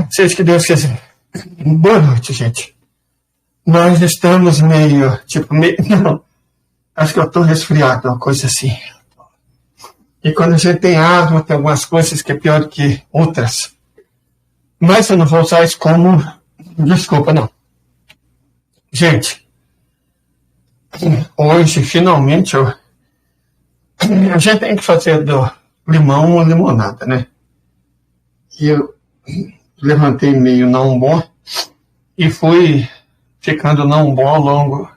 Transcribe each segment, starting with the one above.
Seja que Deus quiser. Boa noite, gente. Nós estamos meio. Não, acho que eu estou resfriado, uma coisa assim. E quando a gente tem asma, tem algumas coisas que é pior do que outras. Mas eu não vou usar isso como desculpa, não. Gente, hoje, finalmente, a gente tem que fazer do limão uma limonada, né? E eu levantei meio não bom e fui ficando não bom ao longo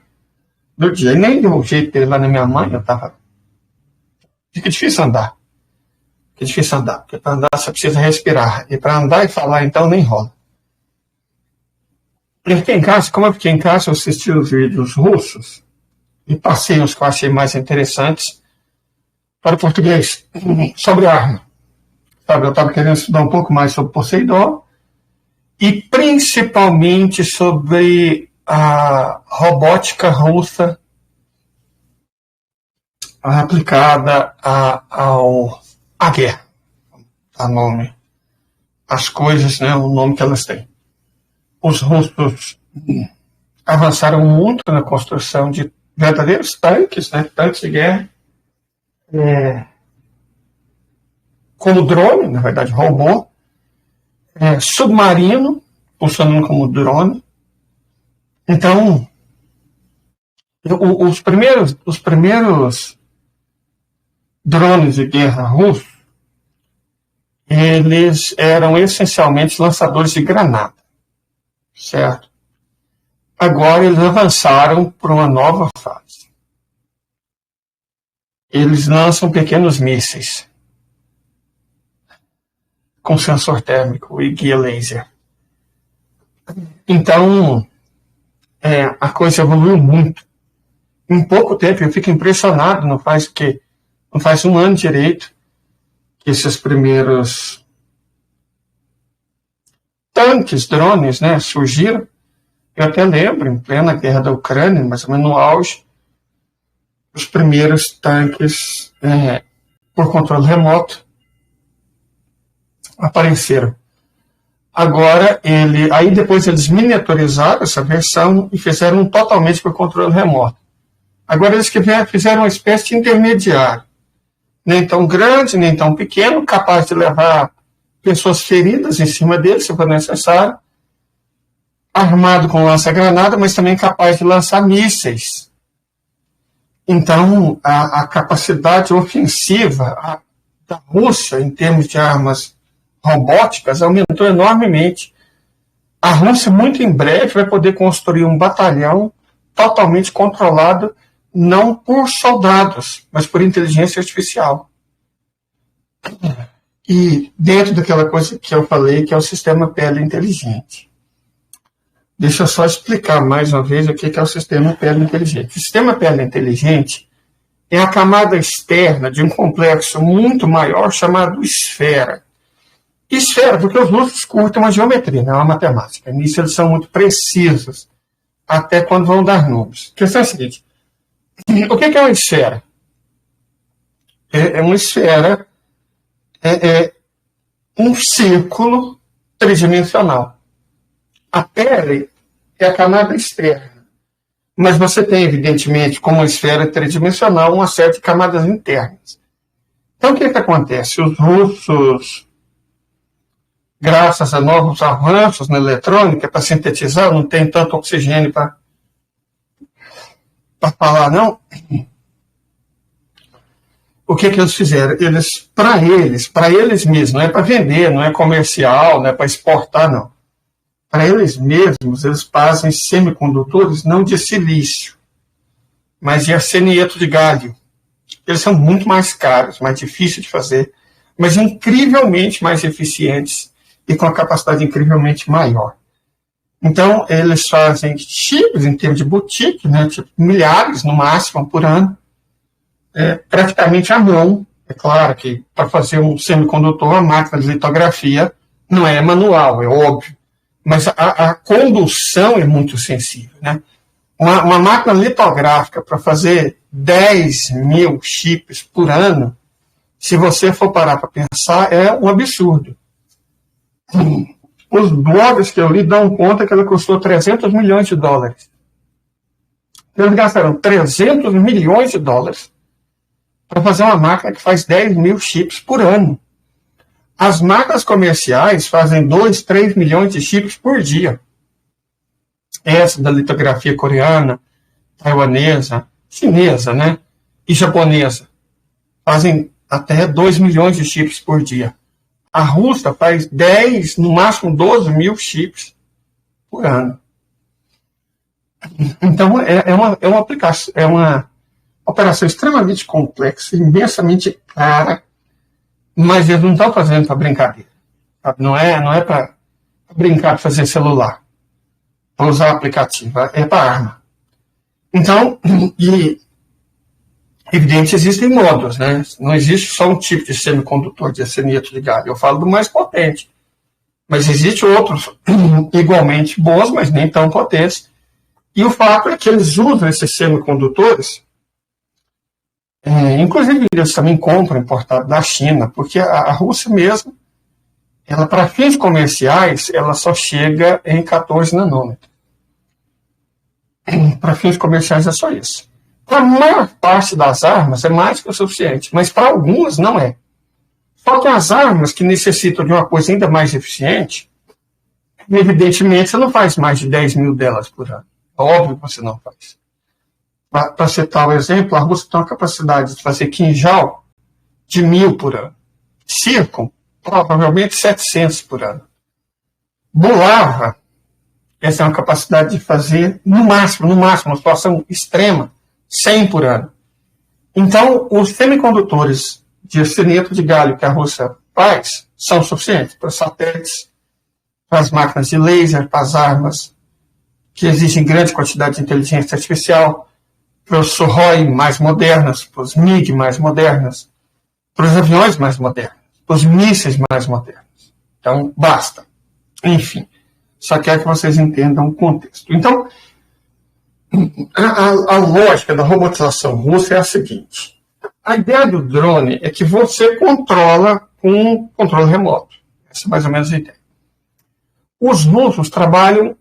do dia. E nem do jeito dele lá na minha mãe, eu tava... Fica difícil andar. Porque para andar você precisa respirar. E para andar e falar, então, nem rola. Eu fiquei em casa, como eu fiquei em casa, eu assisti os vídeos russos e passei os que eu achei mais interessantes para o português sobre arma. Sabe, eu estava querendo estudar um pouco mais sobre Poseidon e principalmente sobre a robótica russa aplicada à guerra. A nome, as coisas, né, o nome que elas têm. Os russos avançaram muito na construção de verdadeiros tanques, né, tanques de guerra, como drone, na verdade, robô, submarino, funcionando como drone. Então, os primeiros drones de guerra russos, eles eram essencialmente lançadores de granada, certo? Agora eles avançaram para uma nova fase. Eles lançam pequenos mísseis com sensor térmico e guia laser. Então, a coisa evoluiu muito. Em pouco tempo, eu fico impressionado, não faz um ano direito, que esses primeiros tanques, drones, né, surgiram. Eu até lembro, em plena guerra da Ucrânia, mais ou menos no auge, os primeiros tanques por controle remoto apareceram. Agora, aí depois eles miniaturizaram essa versão e fizeram um totalmente por controle remoto. Agora eles fizeram uma espécie de intermediário. Nem tão grande, nem tão pequeno, capaz de levar pessoas feridas em cima dele, se for necessário, armado com lança-granada, mas também capaz de lançar mísseis. Então, a capacidade ofensiva da Rússia, em termos de armas robóticas, aumentou enormemente. A Rússia, muito em breve, vai poder construir um batalhão totalmente controlado não por soldados, mas por inteligência artificial. E dentro daquela coisa que eu falei, que é o sistema pele inteligente. Deixa eu só explicar mais uma vez o que é o sistema pele inteligente. O sistema pele inteligente é a camada externa de um complexo muito maior chamado esfera. Esfera, porque os russos curtem uma geometria, não é uma matemática. Nisso eles são muito precisos, até quando vão dar números. A questão é a seguinte: o que é uma esfera? Uma esfera é um círculo tridimensional. A pele é a camada externa. Mas você tem, evidentemente, como uma esfera tridimensional, uma série de camadas internas. Então, o que acontece? Os russos, graças a novos avanços na eletrônica, para sintetizar, não tem tanto oxigênio para falar, não. O que eles fizeram? Para eles mesmos, não é para vender, não é comercial, não é para exportar, não. Para eles mesmos, eles fazem semicondutores não de silício, mas de arsenieto de gálio. Eles são muito mais caros, mais difíceis de fazer, mas incrivelmente mais eficientes e com a capacidade incrivelmente maior. Então, eles fazem chips em termos de boutique, né, tipo, milhares no máximo por ano, praticamente à mão. É claro que para fazer um semicondutor, a máquina de litografia não é manual, é óbvio. Mas a condução é muito sensível, né? Uma máquina litográfica para fazer 10 mil chips por ano, se você for parar para pensar, é um absurdo. Os blogs que eu li dão conta que ela custou 300 milhões de dólares. Eles gastaram 300 milhões de dólares para fazer uma máquina que faz 10 mil chips por ano. As máquinas comerciais fazem 2, 3 milhões de chips por dia. Essa da litografia coreana, taiwanesa, chinesa, né? E japonesa. Fazem até 2 milhões de chips por dia. A russa faz 10, no máximo 12 mil chips por ano. Então, é uma operação extremamente complexa, imensamente cara, mas eles não estão fazendo para brincadeira. Sabe? Não é para brincar, para fazer celular, para usar aplicativo, é para arma. Então, evidente, existem modos, né? Não existe só um tipo de semicondutor de arseneto de galho. Eu falo do mais potente. Mas existem outros igualmente bons, mas nem tão potentes. E o fato é que eles usam esses semicondutores, inclusive eles também compram importado da China, porque a Rússia mesmo, ela para fins comerciais, ela só chega em 14 nanômetros. Para fins comerciais é só isso. Para a maior parte das armas é mais que o suficiente, mas para algumas não é. Só que as armas que necessitam de uma coisa ainda mais eficiente, evidentemente você não faz mais de 10 mil delas por ano. Óbvio que você não faz. Para citar o exemplo, a Rússia tem uma capacidade de fazer quinjal de 1.000 por ano. Circo, provavelmente 700 por ano. Bulava, essa é uma capacidade de fazer, no máximo, uma situação extrema, 100 por ano. Então, os semicondutores de arseneto de galho que a Rússia faz são suficientes para satélites, para as máquinas de laser, para as armas que exigem grande quantidade de inteligência artificial, para os Sukhoi mais modernos, para os MiG mais modernos, para os aviões mais modernos, para os mísseis mais modernos. Então, basta. Enfim, só quero que vocês entendam o contexto. Então, a lógica da robotização russa é a seguinte. A ideia do drone é que você controla com controle remoto. Essa é mais ou menos a ideia. Os russos trabalham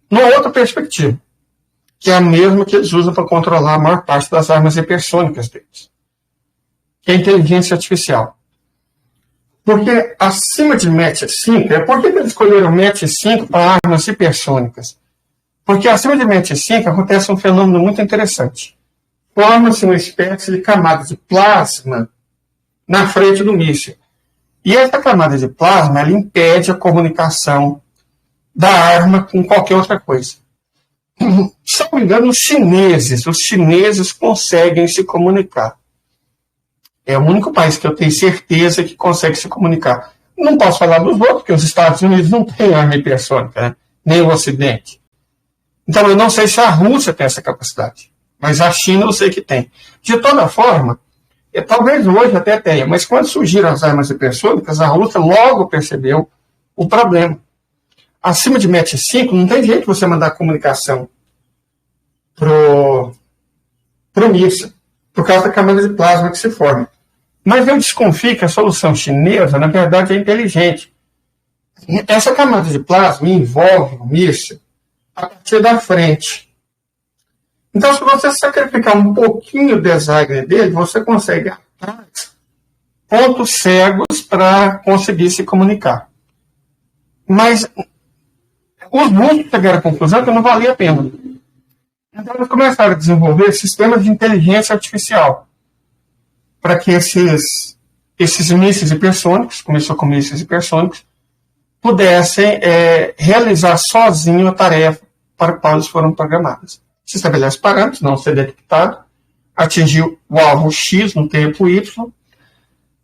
numa outra perspectiva, que é a mesma que eles usam para controlar a maior parte das armas hipersônicas deles, que é a inteligência artificial. Porque acima de Mach 5, por que eles escolheram Mach 5 para armas hipersônicas? Porque acima de Mach 5 acontece um fenômeno muito interessante. Forma-se uma espécie de camada de plasma na frente do míssil. E essa camada de plasma ela impede a comunicação da arma com qualquer outra coisa. Se não me engano, os chineses conseguem se comunicar. É o único país que eu tenho certeza que consegue se comunicar. Não posso falar dos outros, porque os Estados Unidos não têm arma hipersônica, né? Nem o Ocidente. Então, eu não sei se a Rússia tem essa capacidade, mas a China eu sei que tem. De toda forma, talvez hoje até tenha, mas quando surgiram as armas hipersônicas, a Rússia logo percebeu o problema. Acima de Mach 5, não tem jeito de você mandar comunicação pro míssil, por causa da camada de plasma que se forma. Mas eu desconfio que a solução chinesa, na verdade, é inteligente. Essa camada de plasma envolve o míssil a partir da frente. Então, se você sacrificar um pouquinho o design dele, você consegue atrás pontos cegos para conseguir se comunicar. Mas os russos chegaram à conclusão que não valia a pena. Então, eles começaram a desenvolver sistemas de inteligência artificial para que esses mísseis hipersônicos, começou com mísseis hipersônicos, pudessem realizar sozinho a tarefa para a qual eles foram programados. Se estabelece parâmetros, não ser detectado, atingiu o alvo X no tempo Y,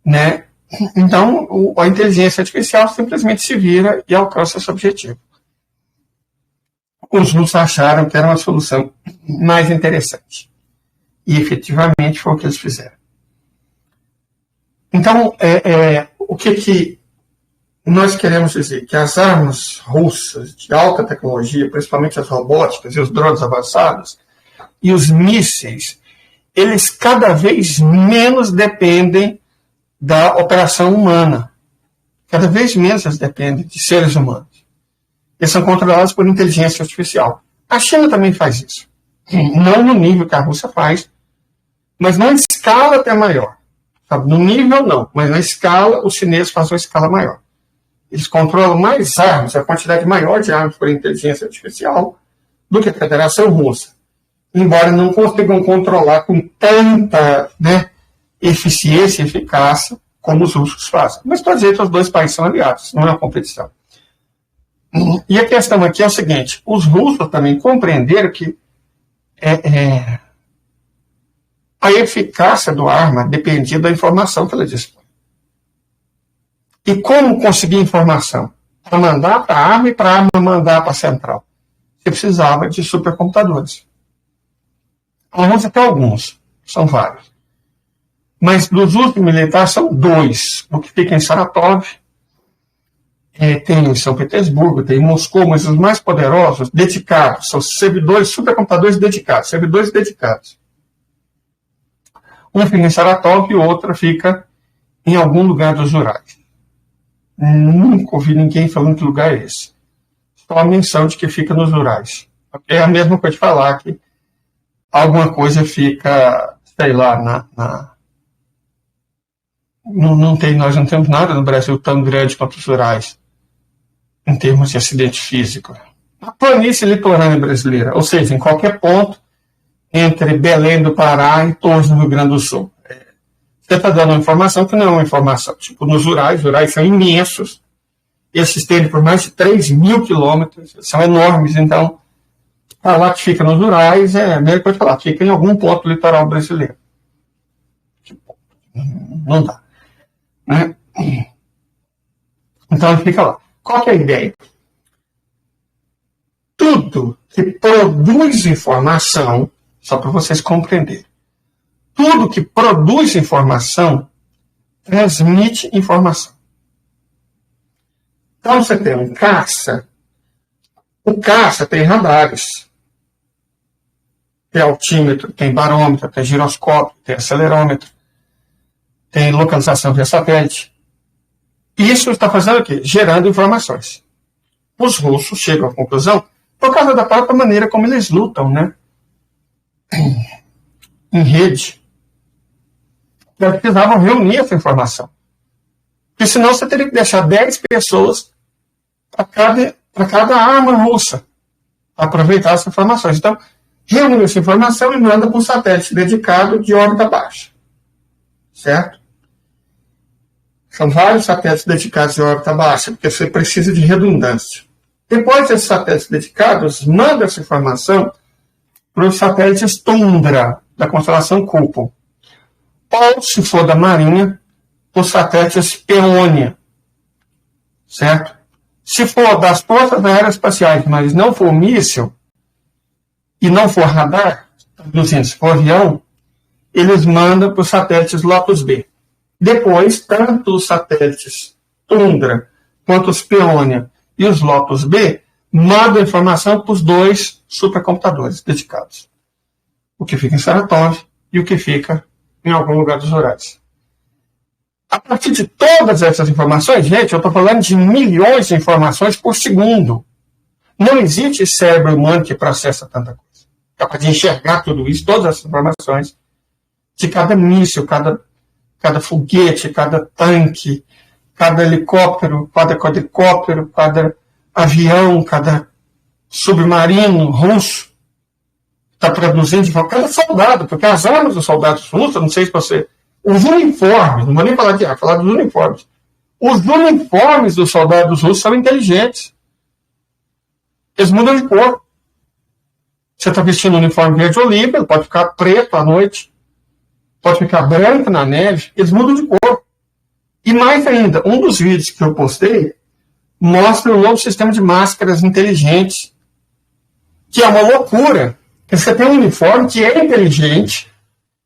né? Então, a inteligência artificial simplesmente se vira e alcança esse objetivo. Os russos acharam que era uma solução mais interessante. E, efetivamente, foi o que eles fizeram. Então, o que nós queremos dizer? Que as armas russas de alta tecnologia, principalmente as robóticas e os drones avançados, e os mísseis, eles cada vez menos dependem da operação humana. Cada vez menos eles dependem de seres humanos. Eles são controlados por inteligência artificial. A China também faz isso. Não no nível que a Rússia faz, mas numa escala até maior. Sabe? No nível não, mas na escala, os chineses fazem uma escala maior. Eles controlam mais armas, a quantidade maior de armas por inteligência artificial do que a Federação Russa. Embora não consigam controlar com tanta, né, eficiência e eficácia como os russos fazem. Mas todos eles, os dois países são aliados, não é uma competição. E a questão aqui é o seguinte, os russos também compreenderam que a eficácia do arma dependia da informação que ela dispõe. E como conseguir informação? Para mandar para a arma e para a arma mandar para a central. Você precisava de supercomputadores. Alguns até alguns, são vários. Mas dos usos militares são 2. O que fica em Saratov, tem em São Petersburgo, tem em Moscou, mas os mais poderosos, dedicados, são servidores, supercomputadores dedicados, servidores dedicados. Um fica em Saratov e o outro fica em algum lugar dos Urais. Nunca ouvi ninguém falando que lugar é esse. Só a menção de que fica nos Urais. É a mesma coisa de falar que alguma coisa fica, sei lá, nós não temos nada no Brasil tão grande quanto os Urais, em termos de acidente físico. A planície litorânea brasileira, ou seja, em qualquer ponto entre Belém do Pará e Torres, no Rio Grande do Sul. Você está dando uma informação que não é uma informação. Tipo, nos Urais, os Urais são imensos, eles se estendem por mais de 3.000 quilômetros, são enormes, então, falar que fica nos Urais é a mesma coisa de falar que fica em algum ponto do litoral brasileiro. Não dá. Né? Então, ele fica lá. Qual que é a ideia? Tudo que produz informação, só para vocês compreenderem, tudo que produz informação, transmite informação. Então, você tem um caça, o caça tem radares, tem altímetro, tem barômetro, tem giroscópio, tem acelerômetro, tem localização via satélite. Isso está fazendo o quê? Gerando informações. Os russos chegam à conclusão, por causa da própria maneira como eles lutam, né? Em rede. Eles precisavam reunir essa informação. Porque senão você teria que deixar 10 pessoas para cada arma russa para aproveitar essas informações. Então, reúne essa informação e manda para um satélite dedicado de órbita baixa. Certo? São vários satélites dedicados de órbita baixa, porque você precisa de redundância. Depois desses satélites dedicados, manda essa informação para os satélites Tundra, da constelação Kupol. Ou, se for da Marinha, os satélites Peônia. Certo? Se for das forças aeroespaciais, mas não for míssil, e não for radar, traduzindo, se for avião, eles mandam para os satélites Lotus B. Depois, tanto os satélites Tundra quanto os Peônia e os Lotus B mandam informação para os 2 supercomputadores dedicados. O que fica em Saratov e o que fica em algum lugar dos Urais. A partir de todas essas informações, gente, eu estou falando de milhões de informações por segundo. Não existe cérebro humano que processa tanta coisa. Capaz de enxergar tudo isso, todas essas informações, de cada míssil, cada foguete, cada tanque, cada helicóptero, cada quadricóptero, cada avião, cada submarino russo, está produzindo cada soldado, porque as armas dos soldados russos, não sei se você... Os uniformes, não vou nem falar de arma, falar dos uniformes. Os uniformes dos soldados russos são inteligentes. Eles mudam de cor. Você está vestindo um uniforme verde oliva, ele pode ficar preto à noite, pode ficar branco na neve, eles mudam de cor. E mais ainda, um dos vídeos que eu postei mostra um novo sistema de máscaras inteligentes, que é uma loucura. Você tem um uniforme que é inteligente,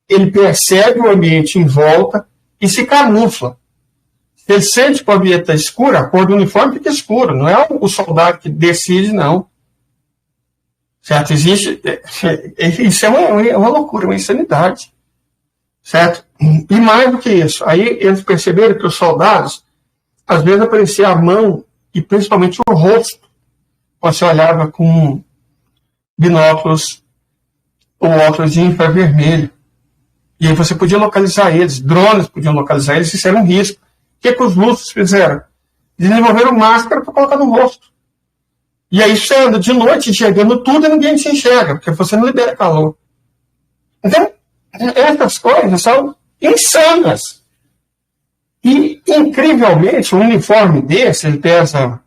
ele percebe o ambiente em volta e se camufla. Se ele sente que o ambiente está escuro, a cor do uniforme fica escura. Não é o soldado que decide, não. Certo? Existe... Isso é uma loucura, uma insanidade. Certo? E mais do que isso, aí eles perceberam que os soldados às vezes aparecia a mão e principalmente o rosto. Você olhava com binóculos ou óculos de infravermelho. E aí você podia localizar eles, drones podiam localizar eles, isso era um risco. O que os russos fizeram? Desenvolveram máscara para colocar no rosto. E aí você anda de noite enxergando tudo e ninguém te enxerga, porque você não libera calor. Então, essas coisas são insanas. E, incrivelmente, um uniforme desse, ele pesa,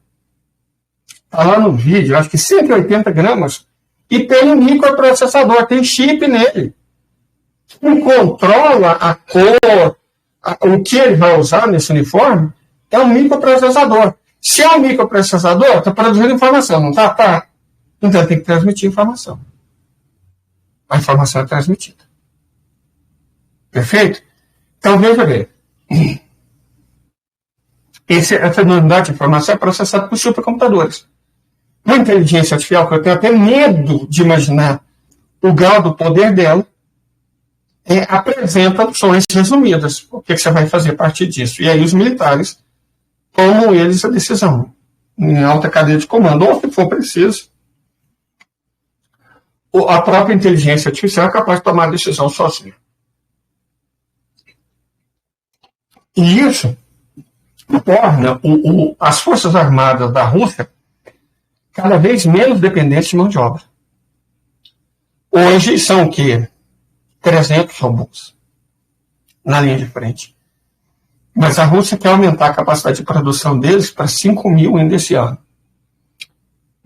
está lá no vídeo, acho que 180 gramas, e tem um microprocessador, tem chip nele. Quem controla a cor, o que ele vai usar nesse uniforme, é um microprocessador. Se é um microprocessador, está produzindo informação, não está? Tá. Então tem que transmitir informação. A informação é transmitida. Perfeito? Então veja bem. Essa unidade de informação é processada por supercomputadores. Uma inteligência artificial, que eu tenho até medo de imaginar o grau do poder dela, apresenta opções resumidas. O que você vai fazer a partir disso? E aí os militares tomam eles a decisão em alta cadeia de comando, ou se for preciso, a própria inteligência artificial é capaz de tomar a decisão sozinha. E isso torna as Forças Armadas da Rússia cada vez menos dependentes de mão de obra. Hoje são o quê? 300 robôs na linha de frente. Mas a Rússia quer aumentar a capacidade de produção deles para 5 mil ainda esse ano.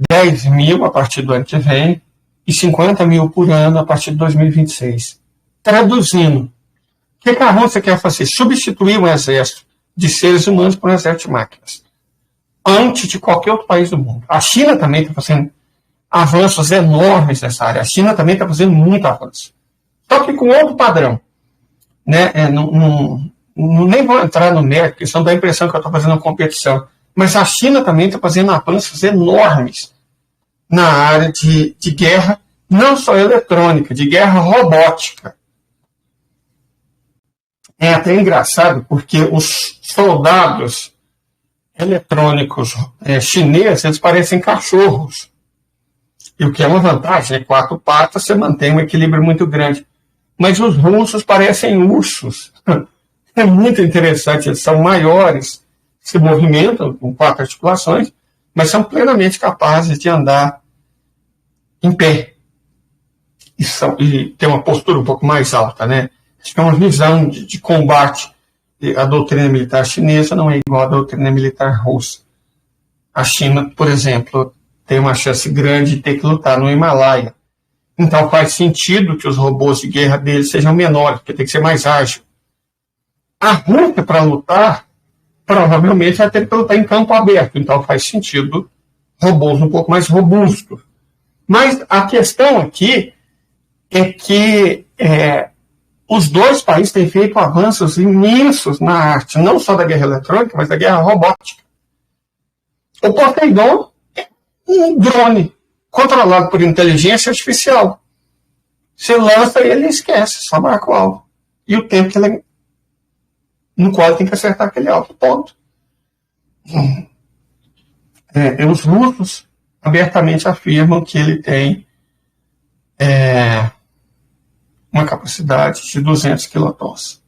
10 mil a partir do ano que vem e 50 mil por ano a partir de 2026. Traduzindo, o que a Rússia quer fazer? Substituir um exército de seres humanos por um exército de máquinas. Antes de qualquer outro país do mundo. A China também está fazendo avanços enormes nessa área. A China também está fazendo muito avanço. Só que com outro padrão. Né? Nem vou entrar no mérito, porque isso não dá a impressão que eu estou fazendo uma competição. Mas a China também está fazendo avanços enormes na área de guerra, não só eletrônica, de guerra robótica. É até engraçado, porque os soldados eletrônicos chineses, eles parecem cachorros. E o que é uma vantagem, 4 patas, você mantém um equilíbrio muito grande. Mas os russos parecem ursos. É muito interessante, eles são maiores, se movimentam com 4 articulações, mas são plenamente capazes de andar em pé. E ter uma postura um pouco mais alta, né? Acho que é uma visão de combate. A doutrina militar chinesa não é igual à doutrina militar russa. A China, por exemplo, tem uma chance grande de ter que lutar no Himalaia. Então faz sentido que os robôs de guerra deles sejam menores, porque tem que ser mais ágil. A Rússia, para lutar, provavelmente vai ter que lutar em campo aberto. Então faz sentido robôs um pouco mais robustos. Mas a questão aqui é que os dois países têm feito avanços imensos na arte, não só da guerra eletrônica, mas da guerra robótica. O Poseidon é um drone controlado por inteligência artificial. Você lança ele e esquece, só marca o alvo. E o tempo no qual tem que acertar aquele alvo. Ponto. Os russos abertamente afirmam que ele tem uma capacidade de 200 quilotons.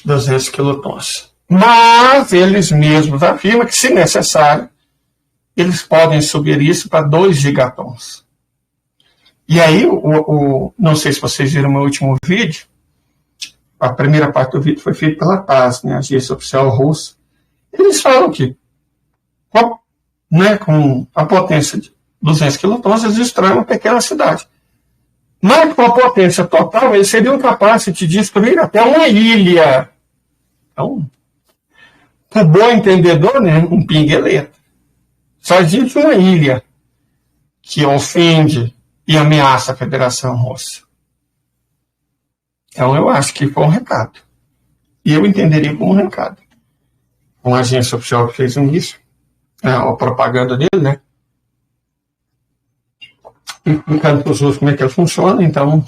200 quilotons. Mas eles mesmos afirmam que, se necessário, eles podem subir isso para 2 gigatons. E aí, não sei se vocês viram o meu último vídeo, a primeira parte do vídeo foi feita pela TASS, né, a agência oficial russa. Eles falam que, com a potência de 200 quilotons, eles destroem uma pequena cidade. Mas com a potência total, eles seriam capazes de destruir até uma ilha. Então, para o bom entendedor, né, um pingueleto. Só existe uma ilha que ofende e ameaça a Federação Russa. Então, eu acho que foi um recado. E eu entenderia como um recado. Uma agência oficial que fez isso, a propaganda dele, né? Explicando para os outros como é que ela funciona. Então,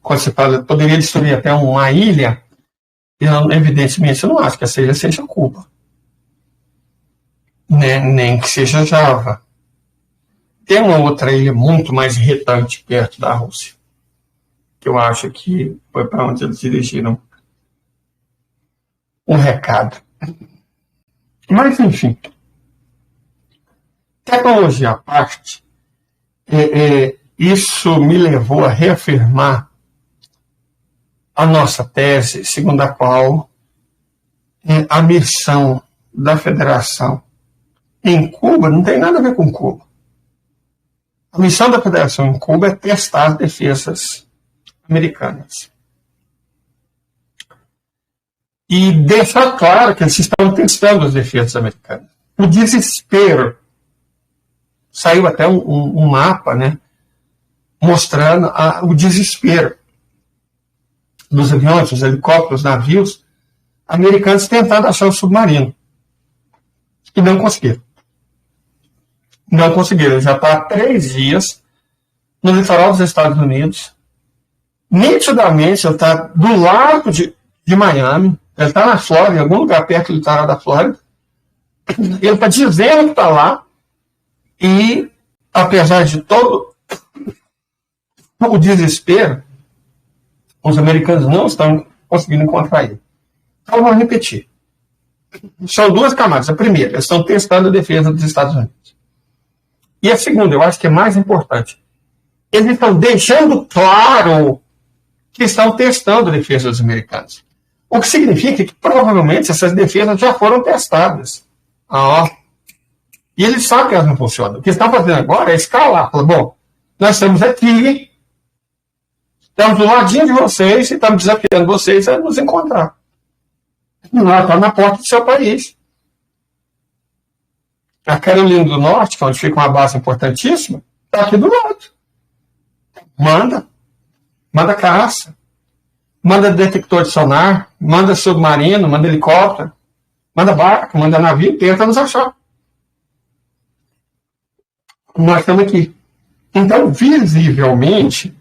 quando você fala, poderia destruir até uma ilha, Eu, evidentemente, eu não acho que essa ilha seja Cuba. Nem que seja Java. Tem uma outra ilha muito mais irritante perto da Rússia, que eu acho que foi para onde eles dirigiram um recado. Mas, enfim, tecnologia à parte, isso me levou a reafirmar a nossa tese, segundo a qual a missão da Federação em Cuba não tem nada a ver com Cuba. A missão da Federação em Cuba é testar as defesas americanas. E deixar claro que eles estão testando as defesas americanas. O desespero. Saiu até um mapa, né, mostrando o desespero dos aviões, dos helicópteros, navios americanos tentando achar o submarino. E não conseguiram. Não conseguiram. Ele já está há 3 dias no litoral dos Estados Unidos. Nitidamente, ele está do lado de Miami. Ele está na Flórida, em algum lugar perto do litoral da Flórida. Ele está dizendo que está lá. E, apesar de todo o desespero, os americanos não estão conseguindo encontrar ele. Então, vou repetir. São 2 camadas. A primeira, eles estão testando a defesa dos Estados Unidos. E a segunda, eu acho que é mais importante, eles estão deixando claro que estão testando a defesa dos americanos. O que significa que, provavelmente, essas defesas já foram testadas. E eles sabem que elas não funcionam. O que eles estão fazendo agora é escalar. Bom, nós estamos aqui, estamos do ladinho de vocês e estamos desafiando vocês a nos encontrar. Nós estamos na porta do seu país. A Carolina do Norte, onde fica uma base importantíssima, está aqui do lado. Manda caça, manda detector de sonar, manda submarino, manda helicóptero, manda barco, manda navio, tenta nos achar. Nós estamos aqui. Então, visivelmente,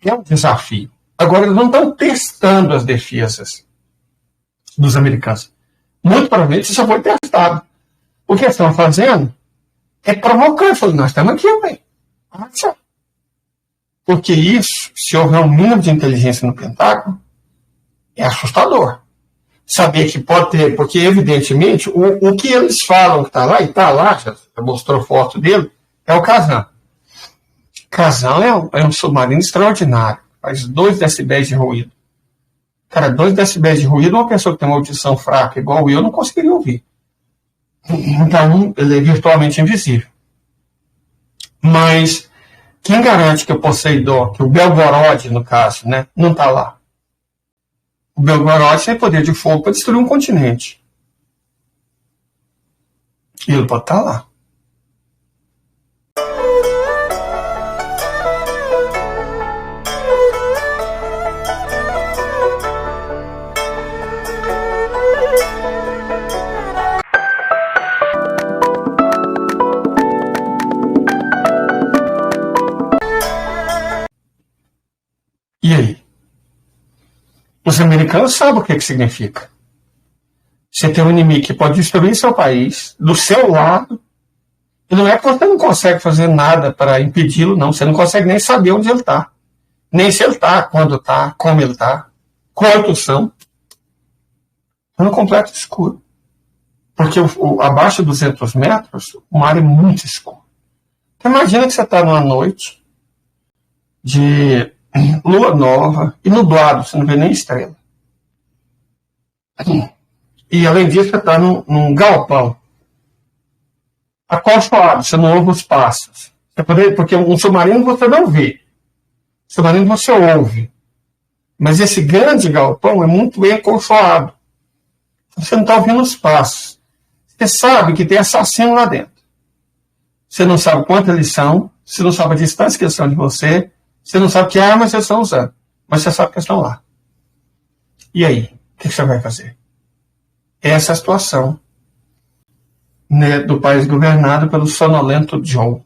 é um desafio. Agora, eles não estão testando as defesas dos americanos. Muito provavelmente isso já foi testado. O que eles estão fazendo é provocando. Falando, nós estamos aqui, ué. Porque isso, se houver um mínimo de inteligência no Pentágono, é assustador. Saber que pode ter, porque evidentemente o que eles falam que está lá, e está lá, já mostrou foto dele, é o Kazan. Kazan é um submarino extraordinário, faz 2 decibéis de ruído. Cara, 2 decibéis de ruído, uma pessoa que tem uma audição fraca igual eu não conseguiria ouvir. Então, ele é virtualmente invisível. Mas quem garante que o Poseidon, que o Belgorod, no caso, né, não está lá? O Belgorod tem poder de fogo para destruir um continente. E ele pode estar lá. E aí? Os americanos sabem o que significa. Você tem um inimigo que pode destruir seu país, do seu lado, e não é que você não consegue fazer nada para impedi-lo, não. Você não consegue nem saber onde ele está. Nem se ele está, quando está, como ele está, quantos são. Está no completo escuro. Porque abaixo de 200 metros, o mar é muito escuro. Então, imagina que você está numa noite de lua nova e nublado, você não vê nem estrela. E além disso, você está num galpão acolchoado, você não ouve os passos. Porque um submarino você não vê. Submarino você ouve. Mas esse grande galpão é muito bem acolchoado. Você não está ouvindo os passos. Você sabe que tem assassino lá dentro. Você não sabe quantos eles são, você não sabe a distância que eles são de você, você não sabe que armas eles estão usando, mas você sabe que eles estão lá. E aí? O que você vai fazer? Essa é a situação, né, do país governado pelo sonolento Joe.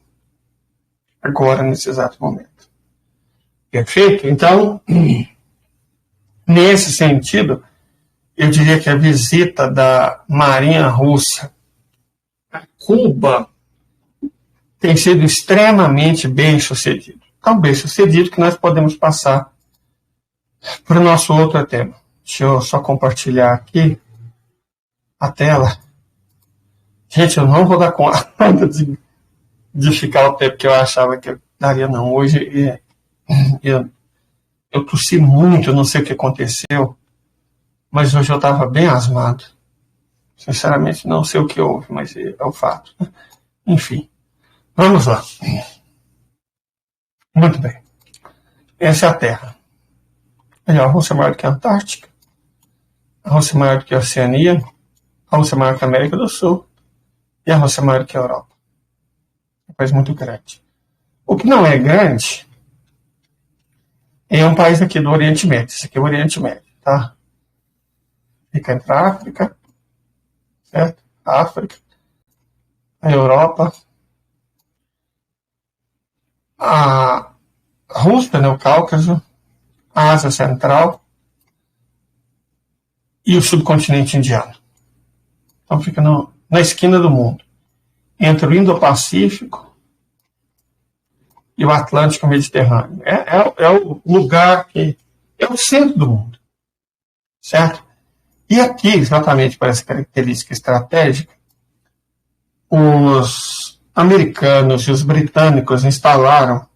Agora, nesse exato momento. Perfeito? Então, nesse sentido, eu diria que a visita da Marinha Russa a Cuba tem sido extremamente bem sucedido. Tão bem sucedido que nós podemos passar para o nosso outro tema. Deixa eu só compartilhar aqui a tela. Gente, eu não vou dar conta de ficar o tempo que eu achava que eu daria, não. Hoje eu tossi muito, eu não sei o que aconteceu, mas hoje eu estava bem asmado. Sinceramente, não sei o que houve, mas é o fato. Enfim, vamos lá. Muito bem. Essa é a Terra. A Rússia é maior do que a Antártica, a Rússia é maior do que a Oceania, a Rússia é maior que a América do Sul e a Rússia é maior do que a Europa. É um país muito grande. O que não é grande é um país aqui do Oriente Médio. Esse aqui é o Oriente Médio, tá? Fica entre a África, certo? A África, a Europa, a Rússia, né, o Cáucaso, a Ásia Central e o subcontinente indiano. Então fica na esquina do mundo, entre o Indo-Pacífico e o Atlântico Mediterrâneo. É o lugar que é o centro do mundo, certo? E aqui, exatamente por essa característica estratégica, os americanos e os britânicos instalaram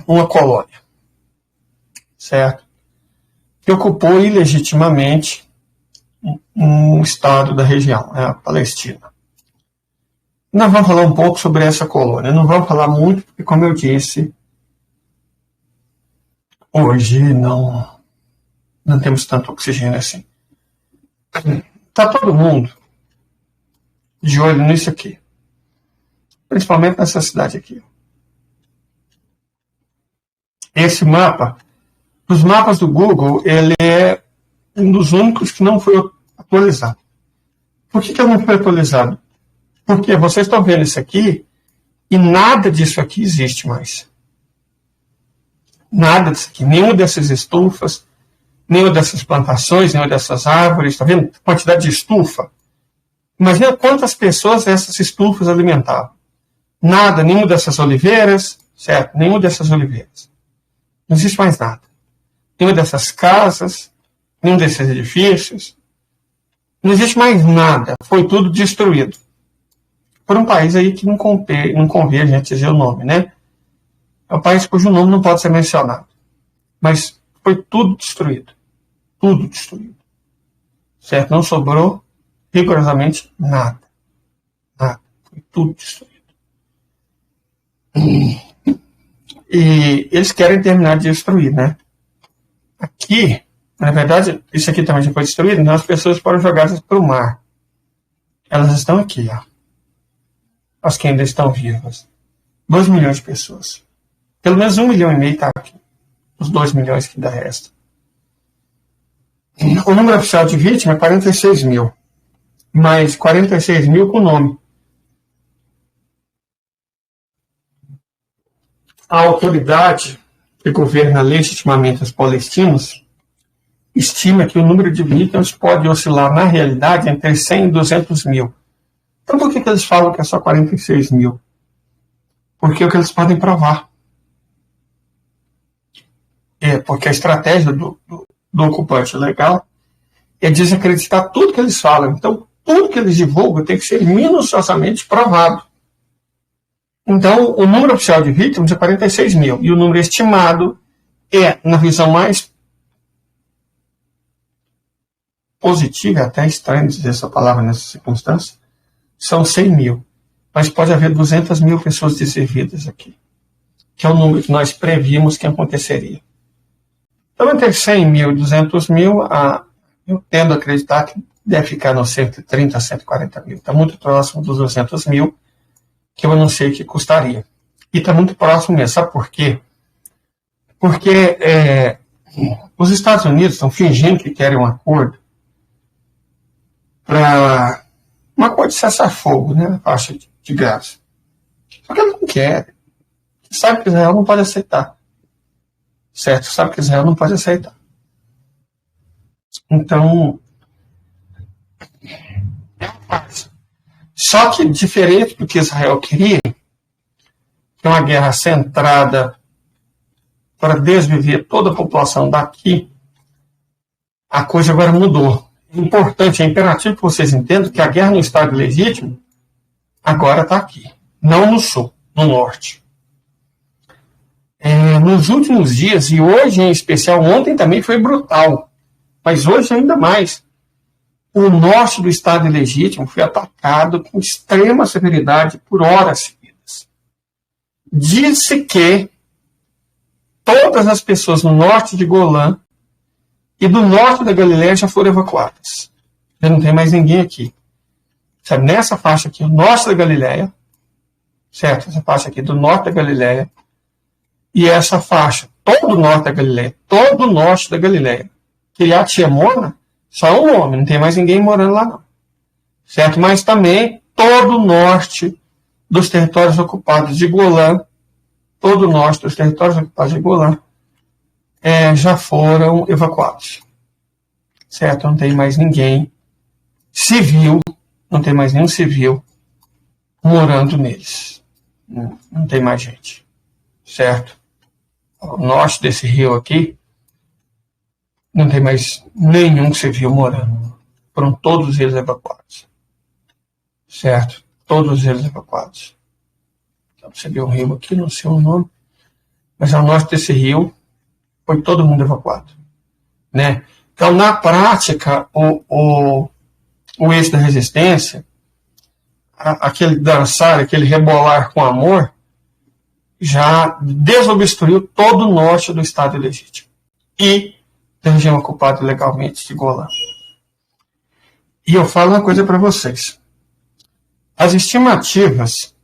uma colônia, certo? Que ocupou ilegitimamente um estado da região, a Palestina. Nós vamos falar um pouco sobre essa colônia. Não vamos falar muito, porque, como eu disse, hoje não temos tanto oxigênio assim. Está todo mundo de olho nisso aqui. Principalmente nessa cidade aqui. Esse mapa, os mapas do Google, ele é um dos únicos que não foi atualizado. Por que ele não foi atualizado? Porque vocês estão vendo isso aqui e nada disso aqui existe mais. Nada disso aqui. Nenhuma dessas estufas, nenhuma dessas plantações, nenhuma dessas árvores. Está vendo? A quantidade de estufa. Imagina quantas pessoas essas estufas alimentavam. Nada, nenhuma dessas oliveiras, certo? Nenhuma dessas oliveiras. Não existe mais nada. Nenhuma dessas casas, nenhum desses edifícios. Não existe mais nada. Foi tudo destruído. Por um país aí que não convém a gente dizer o nome, né? É um país cujo nome não pode ser mencionado. Mas foi tudo destruído. Tudo destruído. Certo? Não sobrou rigorosamente nada. Nada. Foi tudo destruído. E eles querem terminar de destruir, né? Aqui, na verdade, isso aqui também já foi destruído, então as pessoas foram jogadas para o mar. Elas estão aqui, ó. As que ainda estão vivas. 2 milhões de pessoas. Pelo menos 1,5 milhão está aqui. Os 2 milhões que ainda restam. O número oficial de vítimas é 46 mil. Mas 46 mil com nome. A autoridade que governa legitimamente os palestinos estima que o número de vítimas pode oscilar, na realidade, entre 100 e 200 mil. Então, por que eles falam que é só 46 mil? Porque é o que eles podem provar. Porque a estratégia do ocupante legal é desacreditar tudo que eles falam. Então, tudo que eles divulgam tem que ser minuciosamente provado. Então, o número oficial de vítimas é 46 mil. E o número estimado na visão mais positiva, até estranho dizer essa palavra nessa circunstância, são 100 mil. Mas pode haver 200 mil pessoas desservidas aqui, que é o número que nós previmos que aconteceria. Então, entre 100 mil e 200 mil, eu tendo a acreditar que deve ficar nos 130 a 140 mil. Está muito próximo dos 200 mil, que eu não sei que custaria. E está muito próximo mesmo. Sabe por quê? Porque os Estados Unidos estão fingindo que querem um acordo para uma acordo de cessar-fogo, né? Faixa de Gaza. Só que eles não querem. Sabe que Israel não pode aceitar. Certo? Sabe que Israel não pode aceitar. Então, só que diferente do que Israel queria, que é uma guerra centrada para desviver toda a população daqui, a coisa agora mudou. É importante, é imperativo que vocês entendam que a guerra no Estado legítimo agora está aqui, não no sul, no norte. Nos últimos dias, e hoje em especial, ontem também foi brutal, mas hoje ainda mais, o norte do Estado legítimo foi atacado com extrema severidade por horas seguidas. Diz-se que todas as pessoas no norte de Golã e do norte da Galileia já foram evacuadas. Já não tem mais ninguém aqui. Sabe, nessa faixa aqui, o norte da Galileia, certo? Essa faixa aqui do norte da Galileia, e essa faixa, todo o norte da Galileia, todo o norte da Galileia, Kiriat Shemona, só um homem, não tem mais ninguém morando lá não. Certo? Mas também todo o norte dos territórios ocupados de Golã, todo o norte dos territórios ocupados de Golã, já foram evacuados. Certo? Não tem mais ninguém civil, não tem mais nenhum civil morando neles. Não tem mais gente. Certo? O norte desse rio aqui, não tem mais nenhum civil morando. Foram todos eles evacuados. Certo? Todos eles evacuados. Então, você vê um rio aqui, não sei o nome, mas ao norte desse rio foi todo mundo evacuado. Né? Então, na prática, o eixo da resistência, aquele dançar, aquele rebolar com amor, já desobstruiu todo o norte do Estado legítimo. E da região ocupada legalmente de Golã. E eu falo uma coisa para vocês. As estimativas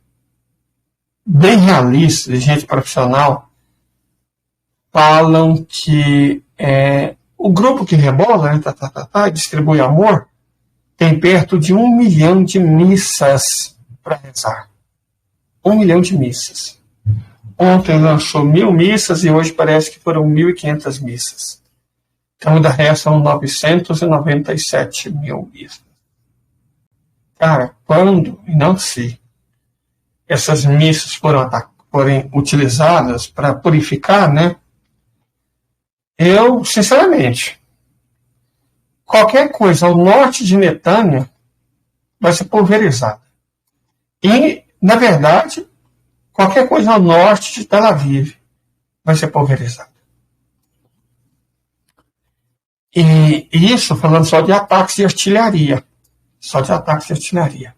bem realistas de gente profissional falam que o grupo que rebola, né, distribui amor, tem perto de 1 milhão de missas para rezar. 1 milhão de missas. Ontem lançou 1.000 missas e hoje parece que foram 1.500 missas. Então, ainda restam 997 mil missas. Cara, quando e não se essas missas forem utilizadas para purificar, né? Eu, sinceramente, qualquer coisa ao norte de Netânia vai ser pulverizada. E, na verdade, qualquer coisa ao norte de Tel Aviv vai ser pulverizada. E isso falando só de ataques de artilharia. Só de ataques de artilharia.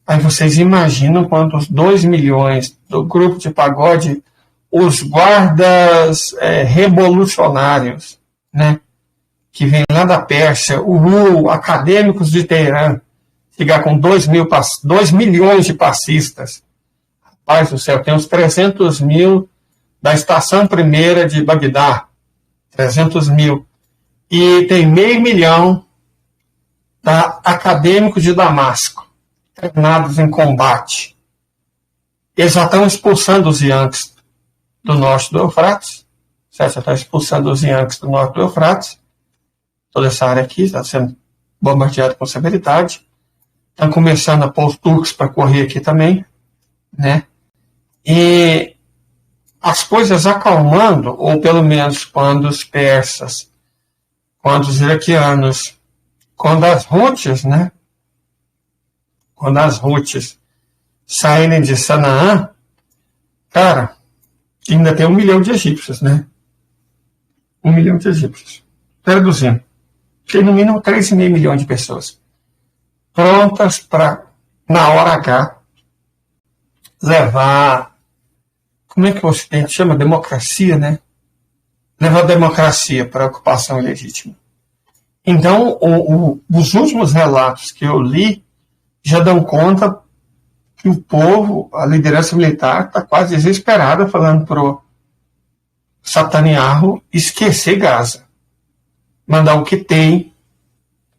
Aí vocês imaginam quantos 2 milhões do grupo de pagode, os guardas revolucionários, né, que vêm lá da Pérsia, acadêmicos de Teherã, chegar com 2 milhões de passistas. Rapaz do céu, tem uns 300 mil da estação primeira de Bagdá. 300 mil. E tem 500 mil da acadêmicos de Damasco, treinados em combate. Eles já estão expulsando os Yankees do norte do Eufrates, certo? Já estão expulsando os Yankees do norte do Eufrates. Toda essa área aqui está sendo bombardeada com severidade. Estão começando a pôr os turcos para correr aqui também, né? E as coisas acalmando, ou pelo menos quando os persas, quando os iraquianos, quando as Houthis, né? Quando as Houthis saírem de Sanaã, cara, ainda tem 1 milhão de egípcios, né? 1 milhão de egípcios. Traduzindo, tem no mínimo 3,5 milhões de pessoas prontas para, na hora H, levar, como é que o Ocidente chama? Democracia, né? Levar a democracia para a ocupação ilegítima. Então, os últimos relatos que eu li já dão conta que o povo, a liderança militar, está quase desesperada falando para o Netanyahu esquecer Gaza, mandar o que tem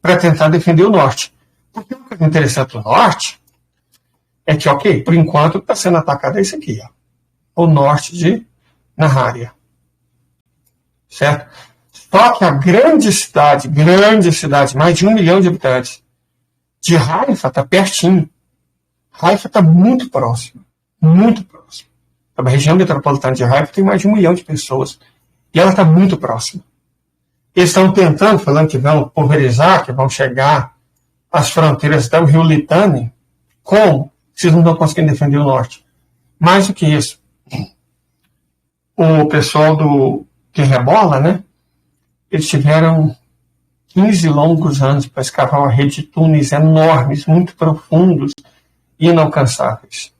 para tentar defender o norte. Porque uma coisa interessante do norte é que, ok, por enquanto está sendo atacado é isso aqui, ó, o norte de Nahária. Certo? Só que a grande cidade, mais de 1 milhão de habitantes, de Haifa está pertinho. Haifa está muito próximo. Muito próximo. A região metropolitana de Haifa tem mais de 1 milhão de pessoas. E ela está muito próxima. Eles estão tentando, falando que vão pulverizar, que vão chegar às fronteiras do rio Litani. Como? Vocês não estão conseguindo defender o norte. Mais do que isso, o pessoal que rebola, né? Eles tiveram 15 longos anos para escavar uma rede de túneis enormes, muito profundos e inalcançáveis.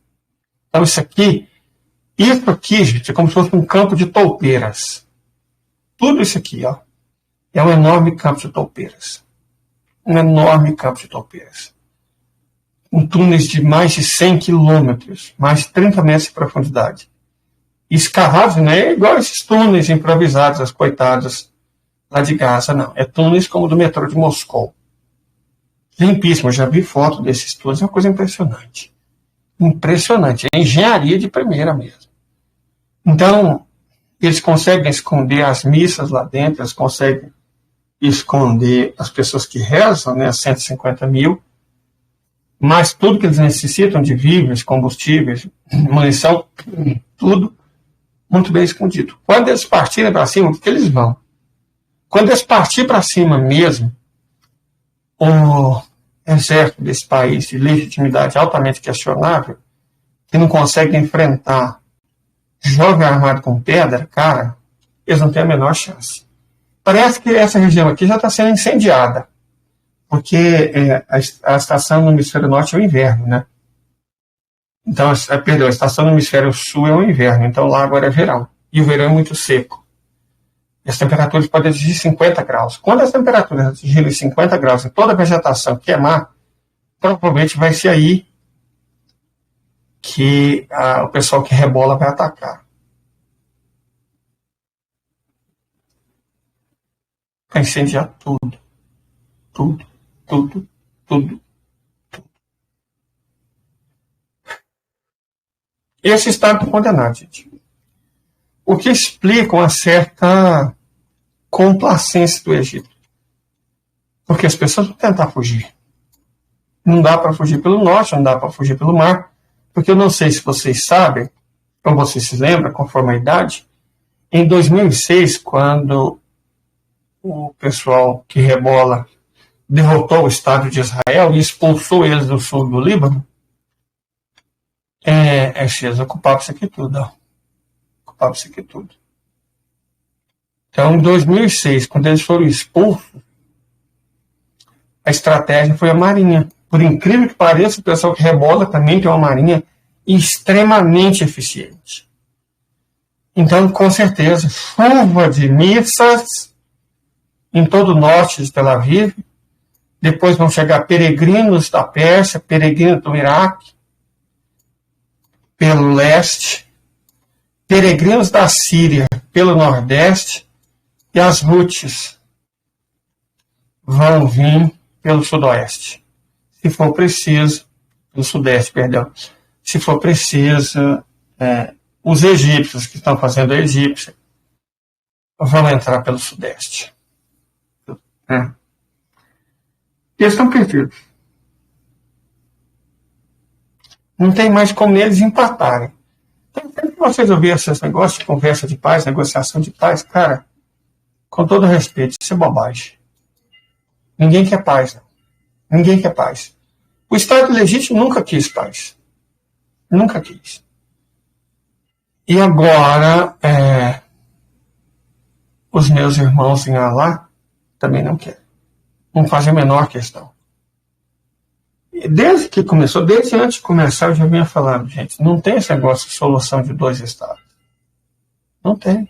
Então isso aqui, gente, é como se fosse um campo de toupeiras. Tudo isso aqui, ó, é um enorme campo de toupeiras. Um enorme campo de toupeiras. Com túneis de mais de 100 quilômetros, mais de 30 metros de profundidade. E escavados, não é igual esses túneis improvisados, as coitadas lá de Gaza, não. É túneis como o do metrô de Moscou. Limpíssimo, eu já vi foto desses túneis, é uma coisa impressionante. Impressionante, é engenharia de primeira mesmo. Então, eles conseguem esconder as missas lá dentro, eles conseguem esconder as pessoas que rezam, né, 150 mil, mas tudo que eles necessitam de víveres, combustíveis, munição, tudo muito bem escondido. Quando eles partirem para cima, o que eles vão? Quando eles partirem para cima mesmo, o exército desse país, de legitimidade altamente questionável, que não consegue enfrentar jovem armado com pedra, cara, eles não têm a menor chance. Parece que essa região aqui já está sendo incendiada, porque a estação no hemisfério norte é o inverno, né? Então, a estação no hemisfério sul é o inverno, então lá agora é verão. E o verão é muito seco. E as temperaturas podem atingir 50 graus. Quando as temperaturas atingirem 50 graus e toda a vegetação queimar, provavelmente vai ser aí que o pessoal que rebola vai atacar. Vai incendiar tudo. Tudo, tudo, tudo. Esse estado condenado, gente. O que explica uma certa complacência do Egito. Porque as pessoas vão tentar fugir. Não dá para fugir pelo norte, não dá para fugir pelo mar, porque eu não sei se vocês sabem, ou vocês se lembram, conforme a idade, em 2006, quando o pessoal que rebola derrotou o Estado de Israel e expulsou eles do sul do Líbano, eles ocupavam isso aqui tudo, ó. Ocupavam isso aqui tudo. Então, em 2006, quando eles foram expulsos, a estratégia foi a marinha. Por incrível que pareça, o pessoal que rebola também tem uma marinha extremamente eficiente. Então, com certeza, chuva de mísseis em todo o norte de Tel Aviv. Depois vão chegar peregrinos da Pérsia, peregrinos do Iraque, pelo leste, peregrinos da Síria pelo nordeste, e as Houthis vão vir pelo sudoeste. Se for preciso, pelo sudeste, perdão. Se for preciso, os egípcios que estão fazendo a egípcia vão entrar pelo sudeste. Eles estão perdidos. Não tem mais como eles empatarem. Então, sempre que vocês ouvirem esses negócios de conversa de paz, negociação de paz, cara, com todo respeito, isso é bobagem. Ninguém quer paz, não. Ninguém quer paz. O Estado legítimo nunca quis paz. Nunca quis. E agora, os meus irmãos em Alá também não querem. Não fazem a menor questão. E desde que começou, desde antes de começar, eu já vinha falando, gente, não tem esse negócio de solução de 2 estados. Não tem.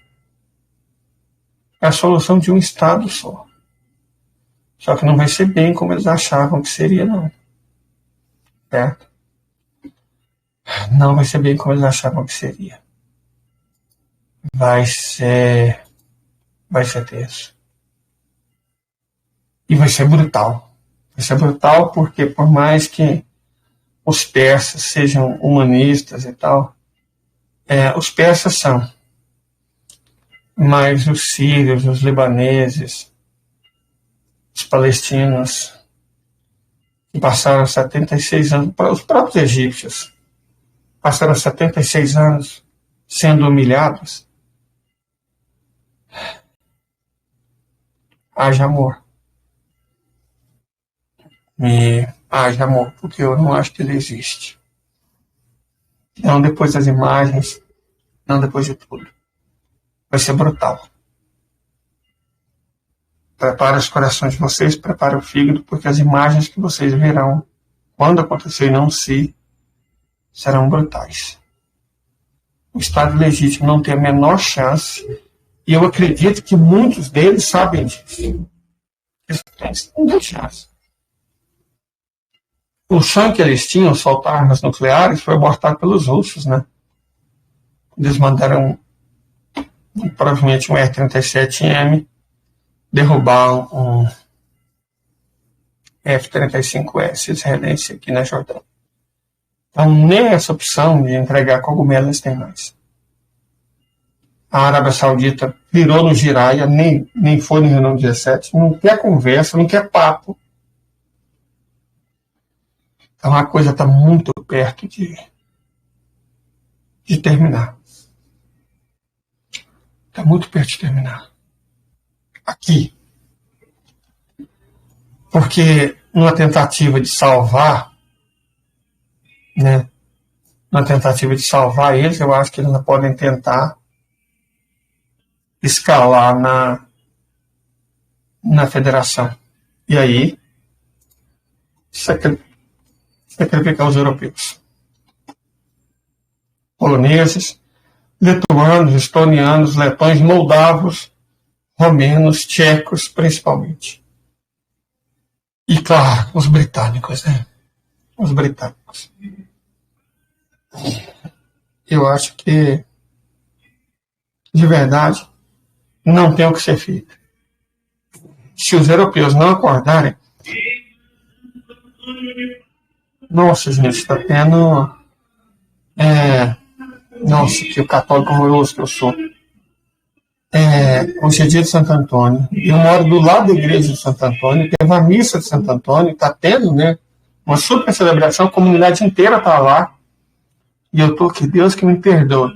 É a solução de um estado só. Só que não vai ser bem como eles achavam que seria, não. Certo? Não vai ser bem como eles achavam que seria. Vai ser tenso. E vai ser brutal. Vai ser brutal porque, por mais que os persas sejam humanistas e tal, os persas são. mas os sírios, os libaneses, os palestinos, que passaram 76 anos, os próprios egípcios, passaram 76 anos sendo humilhados, haja amor. E haja amor, porque eu não acho que ele existe. Não depois das imagens, não depois de tudo. Vai ser brutal. Prepare os corações de vocês, prepare o fígado, porque as imagens que vocês verão, quando acontecer e não se, serão brutais. O Estado legítimo não tem a menor chance, e eu acredito que muitos deles sabem disso. Eles não têm chance. O sonho que eles tinham, soltar armas nucleares, foi abortado pelos russos, né? Eles mandaram, provavelmente, um R-37M derrubar um F-35S israelense aqui na Jordânia. Então, nem essa opção de entregar cogumelos eles têm mais. A Arábia Saudita virou no giraia, nem foi no reunião 17, não quer conversa, não quer papo. Então a coisa está muito perto de terminar. Está muito perto de terminar. Aqui. Porque numa tentativa de salvar, né? Numa tentativa de salvar eles, eu acho que eles não podem tentar escalar na federação. E aí, sacrificar os europeus. Poloneses, lituanos, estonianos, letões, moldavos, romenos, tchecos, principalmente. E, claro, os britânicos, né? Os britânicos. Eu acho que, de verdade, não tem o que ser feito. Se os europeus não acordarem, nossa, gente, está tendo... nossa, que o católico horroroso que eu sou. Hoje é dia de Santo Antônio. Eu moro do lado da igreja de Santo Antônio. Teve a missa de Santo Antônio. Está tendo, né? Uma super celebração. A comunidade inteira está lá. E eu estou aqui. Deus que me perdoe.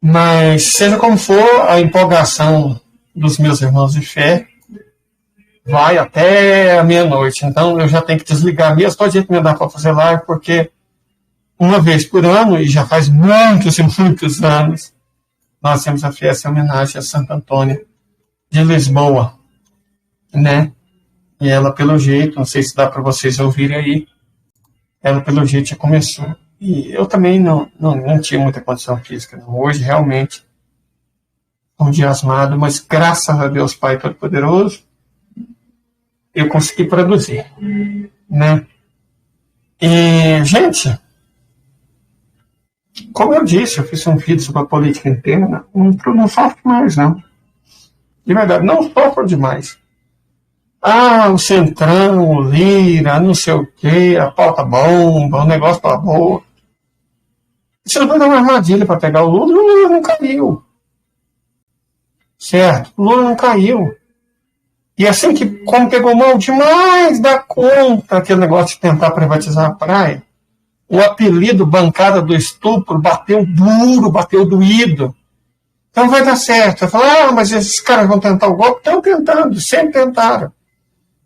Mas, seja como for, a empolgação dos meus irmãos de fé vai até a meia-noite. Então, eu já tenho que desligar mesmo. Todo jeito me dá para fazer live, porque uma vez por ano, e já faz muitos e muitos anos, nós temos a festa em homenagem a Santo Antônio de Lisboa, né? E ela, pelo jeito, não sei se dá para vocês ouvirem aí, ela, pelo jeito, já começou. E eu também não tinha muita condição física. Não. Hoje, realmente, um dia asmado, mas graças a Deus, Pai Todo-Poderoso, eu consegui produzir, né? E, gente, como eu disse, eu fiz um vídeo sobre a política interna, não sofro mais, não. De verdade, não sofro demais. O Centrão, o Lira, não sei o quê, a pauta bomba, o negócio pra boa. Isso não foi uma armadilha para pegar o Lula não caiu. Certo? O Lula não caiu. E assim que, como pegou mal demais da conta aquele negócio de tentar privatizar a praia, o apelido bancada do estupro bateu duro, bateu doído. Então vai dar certo. Vai falar, mas esses caras vão tentar o golpe? Estão tentando, sempre tentaram.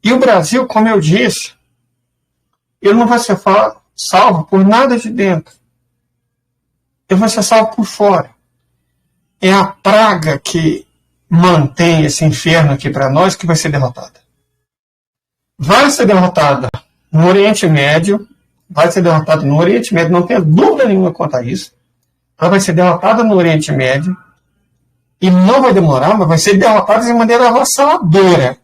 E o Brasil, como eu disse, ele não vai ser salvo por nada de dentro. Ele vai ser salvo por fora. É a praga que mantém esse inferno aqui para nós que vai ser derrotada. Vai ser derrotada no Oriente Médio, não tenha dúvida nenhuma quanto a isso. Ela vai ser derrotada no Oriente Médio e não vai demorar, mas vai ser derrotada de maneira avassaladora.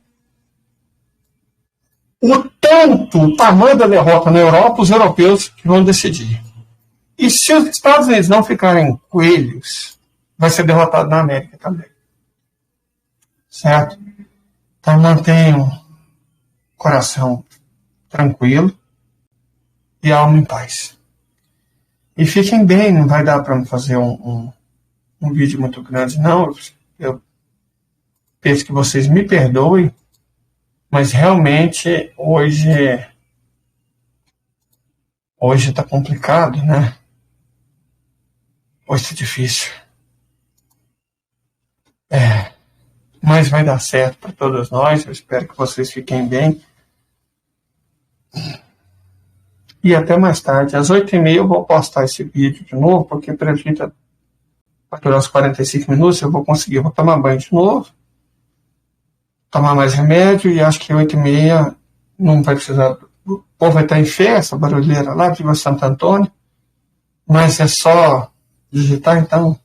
O tamanho da derrota na Europa, os europeus que vão decidir. E se os Estados Unidos não ficarem coelhos, vai ser derrotado na América também. Certo? Então mantenham o coração tranquilo e a alma em paz. E fiquem bem, não vai dar para fazer um um vídeo muito grande, não. Eu peço que vocês me perdoem, mas realmente hoje está complicado, né? Hoje está difícil. Mas vai dar certo para todos nós. Eu espero que vocês fiquem bem. E até mais tarde. Às 8h30 eu vou postar esse vídeo de novo, porque para durar uns 45 minutos eu vou conseguir. Eu vou tomar banho de novo, tomar mais remédio, e acho que 8h30 não vai precisar. O povo vai estar em festa, barulheira lá, viva Santo Antônio. Mas é só digitar, então.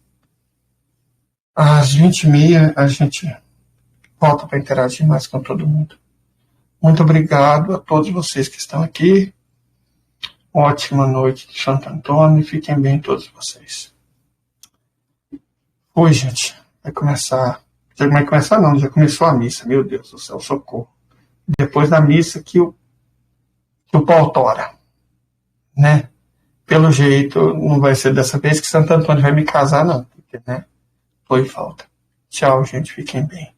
Às 20h30 a gente volta para interagir mais com todo mundo. Muito obrigado a todos vocês que estão aqui. Ótima noite de Santo Antônio. Fiquem bem todos vocês. Oi, gente. Vai começar. Já vai começar não, já começou a missa. Meu Deus do céu, socorro. Depois da missa que o pau tora. Né? Pelo jeito, não vai ser dessa vez que Santo Antônio vai me casar, não. Porque, né? Foi falta. Tchau, gente. Fiquem bem.